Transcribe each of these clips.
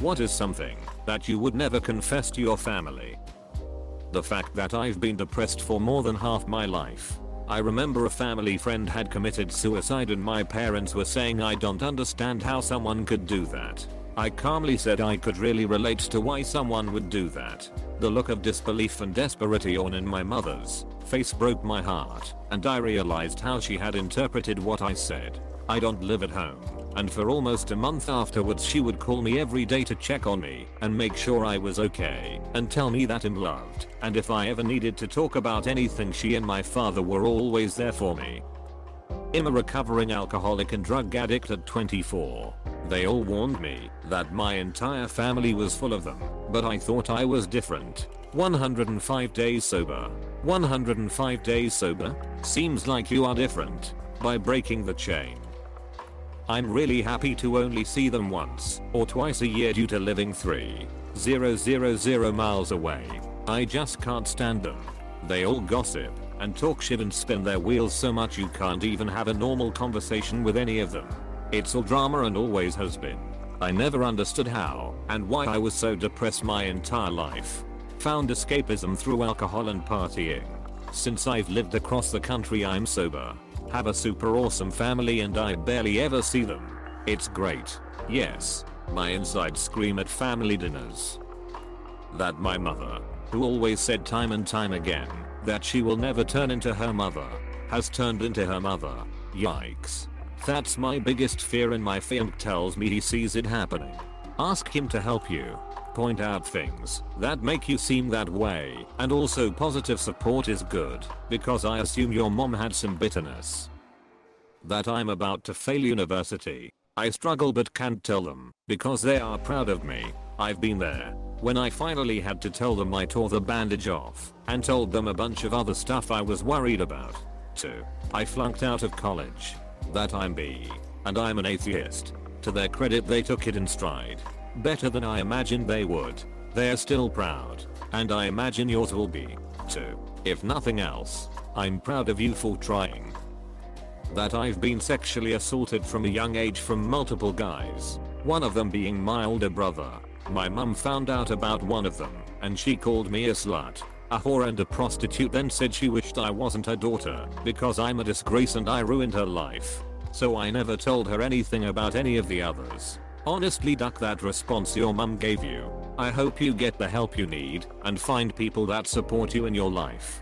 What is something that you would never confess to your family? The fact that I've been depressed for more than half my life. I remember a family friend had committed suicide and my parents were saying I don't understand how someone could do that. I calmly said I could really relate to why someone would do that. The look of disbelief and desperation in my mother's face broke my heart, and I realized how she had interpreted what I said. I don't live at home, and for almost a month afterwards she would call me every day to check on me and make sure I was okay and tell me that I'm loved, and if I ever needed to talk about anything she and my father were always there for me. I'm a recovering alcoholic and drug addict at 24. They all warned me that my entire family was full of them, but I thought I was different. 105 days sober. 105 days sober? Seems like you are different. By breaking the chain. I'm really happy to only see them once or twice a year due to living 3,000 miles away. I just can't stand them. They all gossip and talk shit and spin their wheels so much you can't even have a normal conversation with any of them. It's all drama and always has been. I never understood how and why I was so depressed my entire life. Found escapism through alcohol and partying. Since I've lived across the country I'm sober. Have a super awesome family and I barely ever see them. It's great. Yes. My insides scream at family dinners. That my mother, who always said time and time again that she will never turn into her mother, has turned into her mother. Yikes. That's my biggest fear and my fiance tells me he sees it happening. Ask him to help you. Point out things that make you seem that way, and also positive support is good, because I assume your mom had some bitterness. That I'm about to fail university. I struggle but can't tell them, because they are proud of me. I've been there. When I finally had to tell them I tore the bandage off, and told them a bunch of other stuff I was worried about. 2. I flunked out of college. That I'm B. And I'm an atheist. To their credit they took it in stride. Better than I imagined they would. They're still proud. And I imagine yours will be, too. If nothing else, I'm proud of you for trying. That I've been sexually assaulted from a young age from multiple guys. One of them being my older brother. My mum found out about one of them, and she called me a slut, a whore and a prostitute, then said she wished I wasn't her daughter because I'm a disgrace and I ruined her life. So I never told her anything about any of the others. Honestly, duck that response your mum gave you. I hope you get the help you need and find people that support you in your life.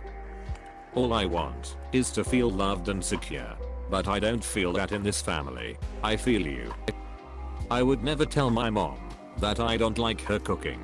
All I want is to feel loved and secure. But I don't feel that in this family. I feel you. I would never tell my mom that I don't like her cooking.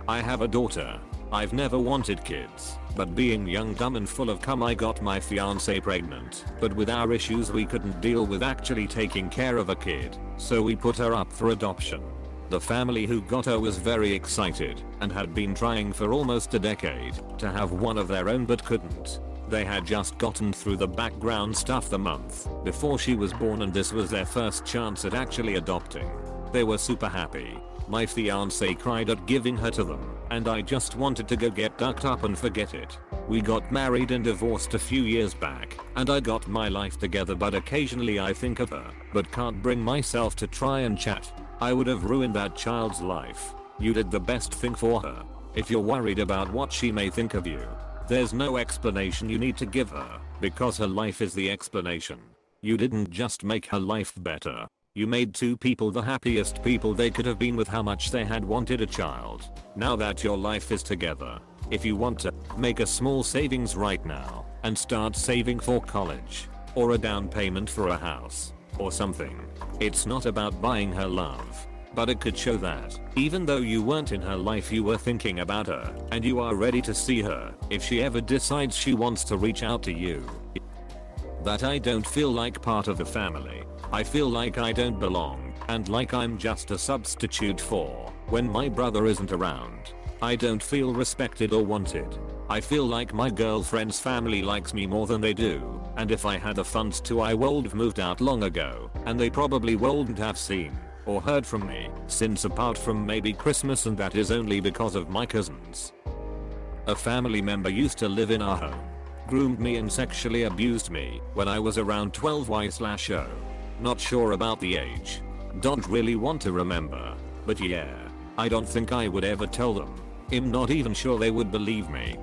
I have a daughter. I've never wanted kids, but being young, dumb and full of cum I got my fiance pregnant, but with our issues we couldn't deal with actually taking care of a kid, so we put her up for adoption. The family who got her was very excited and had been trying for almost a decade to have one of their own but couldn't. They had just gotten through the background stuff the month before she was born and this was their first chance at actually adopting. They were super happy. My fiance cried at giving her to them, and I just wanted to go get ducked up and forget it. We got married and divorced a few years back, and I got my life together, but occasionally I think of her, but can't bring myself to try and chat. I would have ruined that child's life. You did the best thing for her. If you're worried about what she may think of you, there's no explanation you need to give her, because her life is the explanation. You didn't just make her life better. You made two people the happiest people they could have been with how much they had wanted a child. Now that your life is together, if you want to, make a small savings right now and start saving for college or a down payment for a house or something. It's not about buying her love, but it could show that even though you weren't in her life you were thinking about her and you are ready to see her if she ever decides she wants to reach out to you. That I don't feel like part of the family. I feel like I don't belong and like I'm just a substitute for when my brother isn't around. I don't feel respected or wanted. I feel like my girlfriend's family likes me more than they do, and if I had the funds to I would have moved out long ago, and they probably wouldn't have seen or heard from me since, apart from maybe Christmas, and that is only because of my cousins. A family member used to live in our home, groomed me and sexually abused me when I was around 12 y/0. Not sure about the age. Don't really want to remember. But yeah, I don't think I would ever tell them. I'm not even sure they would believe me.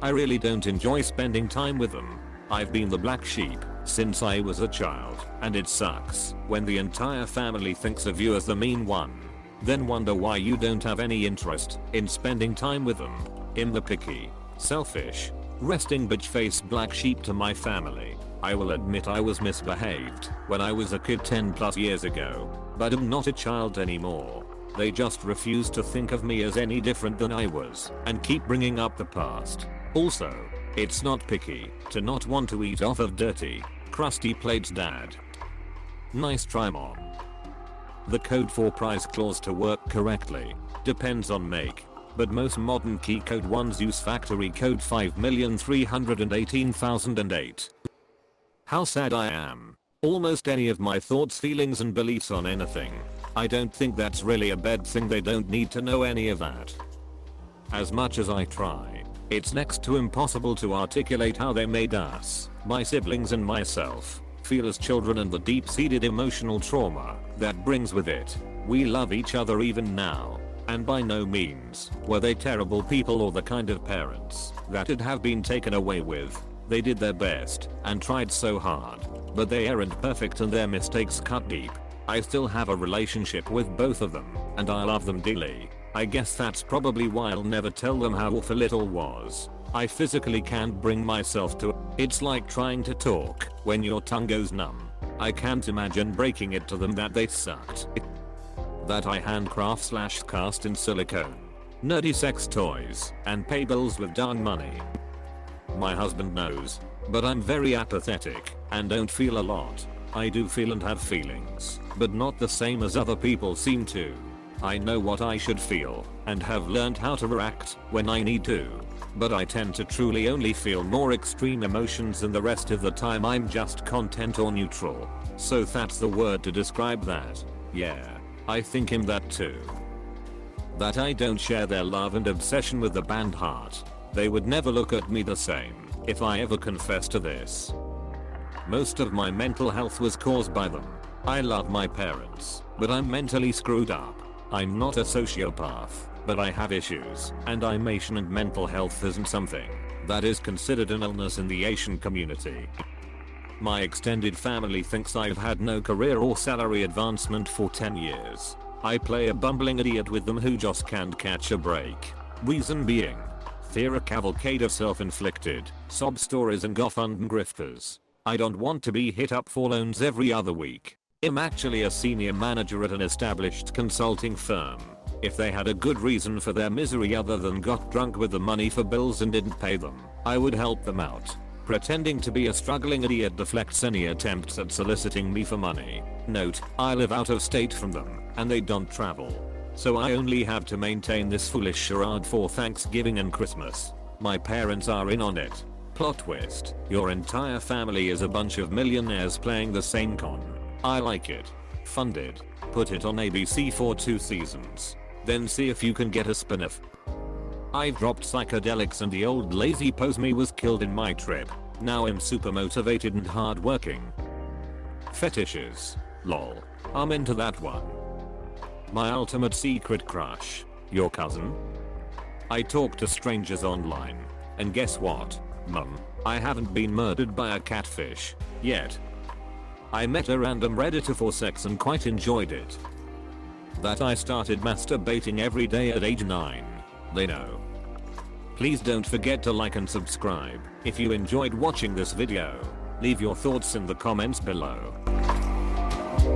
I really don't enjoy spending time with them. I've been the black sheep since I was a child, and it sucks when the entire family thinks of you as the mean one. Then wonder why you don't have any interest in spending time with them. I'm the picky, selfish, resting bitch face black sheep to my family. I will admit I was misbehaved when I was a kid 10 plus years ago, but I'm not a child anymore. They just refuse to think of me as any different than I was and keep bringing up the past. Also, it's not picky to not want to eat off of dirty, crusty plates, dad. Nice try, mom. The code for price clause to work correctly depends on make, but most modern key code ones use factory code 5,318,008. How sad I am. Almost any of my thoughts, feelings and beliefs on anything. I don't think that's really a bad thing. They don't need to know any of that. As much as I try, it's next to impossible to articulate how they made us, my siblings and myself, feel as children and the deep-seated emotional trauma that brings with it. We love each other even now, and by no means were they terrible people or the kind of parents that'd have been taken away with. They did their best and tried so hard, but they aren't perfect and their mistakes cut deep. I still have a relationship with both of them, and I love them dearly. I guess that's probably why I'll never tell them how awful it all was. I physically can't bring myself to it. It's like trying to talk when your tongue goes numb. I can't imagine breaking it to them that they sucked. That I handcraft / cast in silicone, nerdy sex toys, and pay bills with darn money. My husband knows, but I'm very apathetic and don't feel a lot. I do feel and have feelings, but not the same as other people seem to. I know what I should feel and have learned how to react when I need to, but I tend to truly only feel more extreme emotions, and the rest of the time I'm just content or neutral. So that's the word to describe that. Yeah, I think I'm that too. That I don't share their love and obsession with the band Heart. They would never look at me the same if I ever confess to this. Most of my mental health was caused by them. I love my parents, but I'm mentally screwed up. I'm not a sociopath, but I have issues, and I'm Asian and mental health isn't something that is considered an illness in the Asian community. My extended family thinks I've had no career or salary advancement for 10 years. I play a bumbling idiot with them who just can't catch a break. Reason being, fear a cavalcade of self-inflicted sob stories and GoFundMe grifters. I don't want to be hit up for loans every other week. I'm actually a senior manager at an established consulting firm. If they had a good reason for their misery other than got drunk with the money for bills and didn't pay them, I would help them out. Pretending to be a struggling idiot deflects any attempts at soliciting me for money. Note, I live out of state from them, and they don't travel. So I only have to maintain this foolish charade for Thanksgiving and Christmas. My parents are in on it. Plot twist, your entire family is a bunch of millionaires playing the same con. I like it. Funded. Put it on ABC for 2 seasons. Then see if you can get a spin-off. I've dropped psychedelics and the old lazy pose me was killed in my trip. Now I'm super motivated and hardworking. Fetishes. Lol. I'm into that one. My ultimate secret crush. Your cousin? I talk to strangers online. And guess what? Mum, I haven't been murdered by a catfish. Yet. I met a random redditor for sex and quite enjoyed it. That I started masturbating every day at age 9. They know. Please don't forget to like and subscribe if you enjoyed watching this video. Leave your thoughts in the comments below.